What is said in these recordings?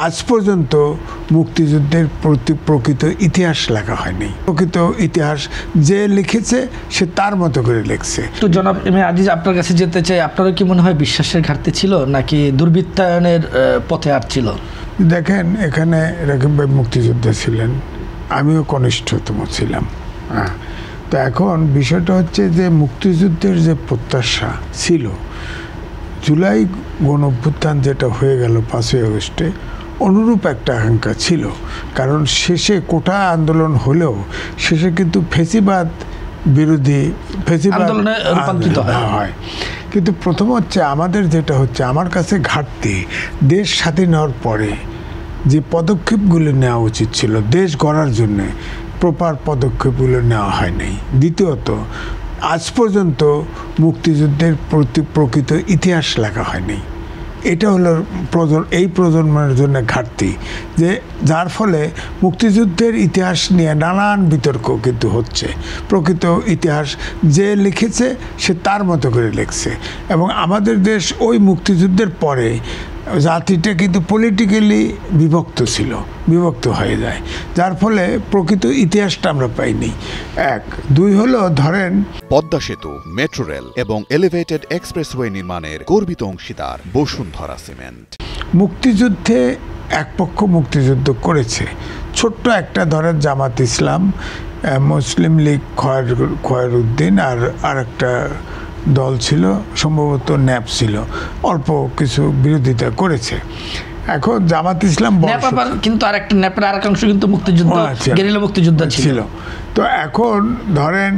আজ পর্যন্ত মুক্তিযুদ্ধের প্রকৃত ইতিহাস লেখা হয়নি। প্রকৃত ইতিহাস যে লিখেছে সে তার মতো করে লিখছে। তো জনাব আজিজ, আপনার কাছে যেতে চাই, আপনারও কি মনে হয় বিশ্বাসের ঘাটতি ছিল নাকি দুর্বৃত্তায়নের পথে আর ছিল? দেখেন, এখানে রাকিব ভাই মুক্তিযোদ্ধা ছিলেন, আমিও কনিষ্ঠতম ছিলাম। তো এখন বিষয়টা হচ্ছে যে মুক্তিযুদ্ধের যে প্রত্যাশা ছিল, জুলাই গণঅভ্যুত্থান যেটা হয়ে গেল 5ই আগস্টে, অনুরূপ একটা আকাঙ্ক্ষা ছিল। কারণ শেষে কোটা আন্দোলন হলেও শেষে কিন্তু ফেসিবাদ বিরোধী রূপান্তরিত হয়। কিন্তু প্রথম হচ্ছে আমাদের যেটা হচ্ছে, আমার কাছে ঘাটতি, দেশ স্বাধীন হওয়ার পরে যে পদক্ষেপগুলো নেওয়া উচিত ছিল দেশ গড়ার জন্যে, প্রপার পদক্ষেপগুলো নেওয়া হয়নি। দ্বিতীয়ত, আজ পর্যন্ত মুক্তিযুদ্ধের প্রকৃত ইতিহাস লেখা হয়নি। এটা হলো এই প্রজন্মের জন্য ঘাটতি, যে যার ফলে মুক্তিযুদ্ধের ইতিহাস নিয়ে নানান বিতর্ক কিন্তু হচ্ছে। প্রকৃত ইতিহাস যে লিখেছে সে তার মতো করে লিখছে, এবং আমাদের দেশ ওই মুক্তিযুদ্ধের পরে জাতিটা কিন্তু পলিটিক্যালি বিভক্ত হয়ে যায়, যার ফলে প্রকৃত ইতিহাসটা আমরা পাইনি। 1, 2 হলো ধরেন পদ্মা সেতু, মেট্রো রেল এবং এলিভেটেড এক্সপ্রেসওয়ে নির্মাণের গর্বিত অংশীদার বসুন্ধরা সিমেন্ট। মুক্তিযুদ্ধে এক পক্ষ মুক্তিযুদ্ধ করেছে, ছোট্ট একটা ধরেন জামাত ইসলাম, মুসলিম লীগ খয়রুদ্দিন আর একটা দল ছিল, সম্ভবত ন্যাপ ছিল, অল্প কিছু বিরোধিতা করেছে। এখন জামাত ইসলাম কিন্তু আরেকটা ন্যাপের আরেক অংশ কিন্তু মুক্তিযুদ্ধ, গেরিলা মুক্তিযুদ্ধ ছিল। তো এখন ধরেন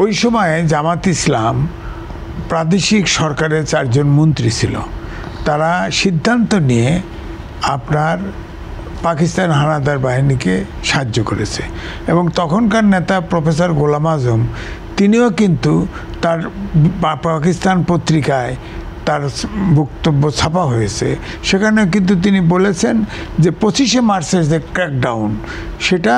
ওই সময়ে জামাত ইসলাম প্রাদেশিক সরকারের 4 জন মন্ত্রী ছিল, তারা সিদ্ধান্ত নিয়ে আপনার পাকিস্তান হানাদার বাহিনীকে সাহায্য করেছে। এবং তখনকার নেতা প্রফেসর গোলাম আজম, তিনিও কিন্তু তার পাকিস্তান পত্রিকায় তার বক্তব্য ছাপা হয়েছে, সেখানে কিন্তু তিনি বলেছেন যে 25শে মার্চের যে ক্র্যাকডাউন, সেটা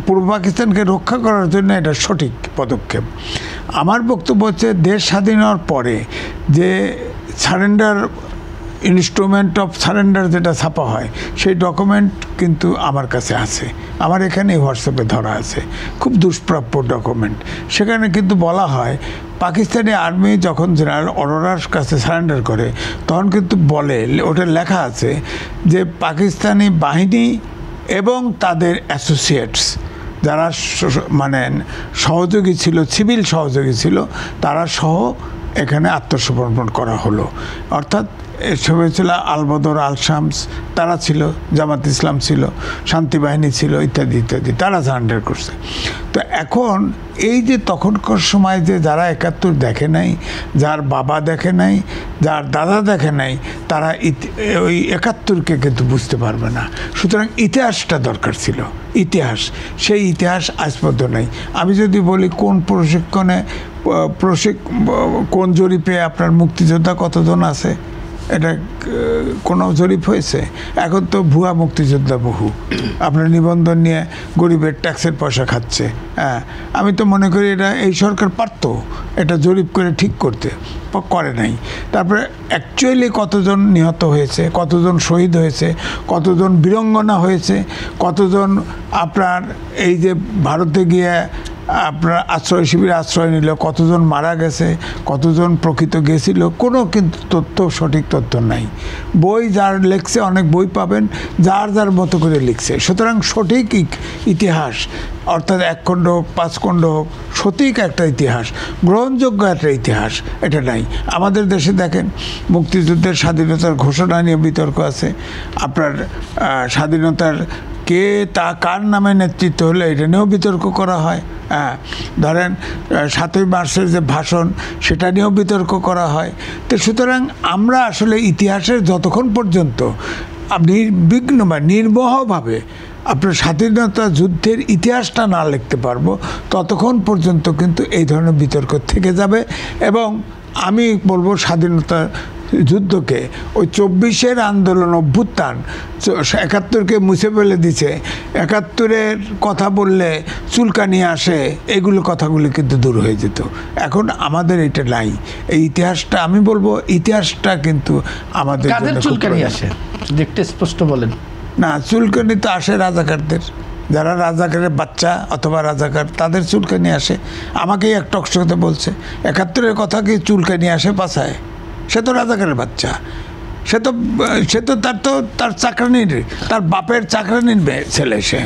পূর্ব পাকিস্তানকে রক্ষা করার জন্য এটা সঠিক পদক্ষেপ। আমার বক্তব্য হচ্ছে, দেশ স্বাধীন হওয়ার পরে যে সারেন্ডার, ইনস্ট্রুমেন্ট অফ সারেন্ডার যেটা ছাপা হয়, সেই ডকুমেন্ট কিন্তু আমার কাছে আছে, আমার এখানে হোয়াটসঅ্যাপে ধরা আছে, খুব দুষ্প্রাপ্য ডকুমেন্ট। সেখানে কিন্তু বলা হয়, পাকিস্তানি আর্মি যখন জেনারেল অরোরার কাছে সারেন্ডার করে, তখন কিন্তু বলে, ওটা লেখা আছে যে পাকিস্তানি বাহিনী এবং তাদের অ্যাসোসিয়েটস যারা মানে সহযোগী ছিল, সিভিল সহযোগী ছিল, তারা সহ এখানে আত্মসমর্পণ করা হলো। অর্থাৎ এসবে ছিল আলবদর, আল শামস, তারা ছিল, জামাত ইসলাম ছিল, শান্তি বাহিনী ছিল, ইত্যাদি ইত্যাদি, তারা সারেন্ডার করছে। তো এখন এই যে তখনকার সময় যে যারা 71 দেখে নাই, যার বাবা দেখে নাই, যার দাদা দেখে নাই, তারা ওই 71কে কিন্তু বুঝতে পারবে না। সুতরাং ইতিহাসটা দরকার ছিল, ইতিহাস, সেই ইতিহাস আজ পর্যন্ত নাই। আমি যদি বলি কোন কোন জরিপে আপনার মুক্তিযোদ্ধা কতজন আছে, এটা কোনো জরিপ হয়েছে? এখন তো ভুয়া মুক্তিযোদ্ধা বহু, আপনার নিবন্ধন নিয়ে গরিবের ট্যাক্সের পয়সা খাচ্ছে। আমি তো মনে করি এই সরকার পারত এটা জরিপ করে ঠিক করতে, করে নাই। তারপরে অ্যাকচুয়ালি কতজন নিহত হয়েছে, কতজন শহীদ হয়েছে, কতজন বীরাঙ্গনা হয়েছে, কতজন আপনার এই যে ভারতে গিয়ে আপনার আশ্রয় শিবিরে আশ্রয় নিল, কতজন মারা গেছে, কতজন প্রকৃত গেছিল, কোনো কিন্তু সঠিক তথ্য নাই। বই যার লিখছে, অনেক বই পাবেন, যার মতো করে লিখছে। সুতরাং সঠিক ইতিহাস, অর্থাৎ 1 খণ্ড 5 খণ্ড হোক, সঠিক একটা ইতিহাস, গ্রহণযোগ্য একটা ইতিহাস, এটা নাই আমাদের দেশে। দেখেন, মুক্তিযুদ্ধের স্বাধীনতার ঘোষণা নিয়ে বিতর্ক আছে, আপনার স্বাধীনতার কার নামে নেতৃত্ব হলে এটা নিয়েও বিতর্ক করা হয়। ধরেন 7ই মার্চের যে ভাষণ, সেটা নিয়েও বিতর্ক করা হয়। তো সুতরাং আমরা আসলে ইতিহাসের যতক্ষণ পর্যন্ত নির্বিঘ্ন বা নির্মোহভাবে আপনার স্বাধীনতা যুদ্ধের ইতিহাসটা না লিখতে পারবো, ততক্ষণ পর্যন্ত কিন্তু এই ধরনের বিতর্ক থেকে যাবে। এবং আমি বলবো, স্বাধীনতা যুদ্ধকে, ওই 24-এর আন্দোলন অভ্যুত্থান 71-কে মুছে ফেলে দিছে। 71-এর কথা বললে চুলকানি আসে, এগুলো কথাগুলি কিন্তু দূর হয়ে যেত। এখন আমাদের এটা নাই। এই ইতিহাসটা, আমি বলবো ইতিহাসটা কিন্তু আমাদের কাদের জন্য খুব চুলকানি প্রয়োজন। আসে দেখতে স্পষ্ট বলেন। না, চুলকানি তো আসে রাজাকারদের, যারা রাজাকারের বাচ্চা অথবা রাজাকার, তাদের চুলকানি আসে। আমাকেই এক টকশোতে বলছে 71-এর কথা কি চুলকানি আসে পাছায়? সে তো রাজাকারের বাচ্চা, সে তো তার চাকরানির, তার বাপের চাকরানির ছেলে সে।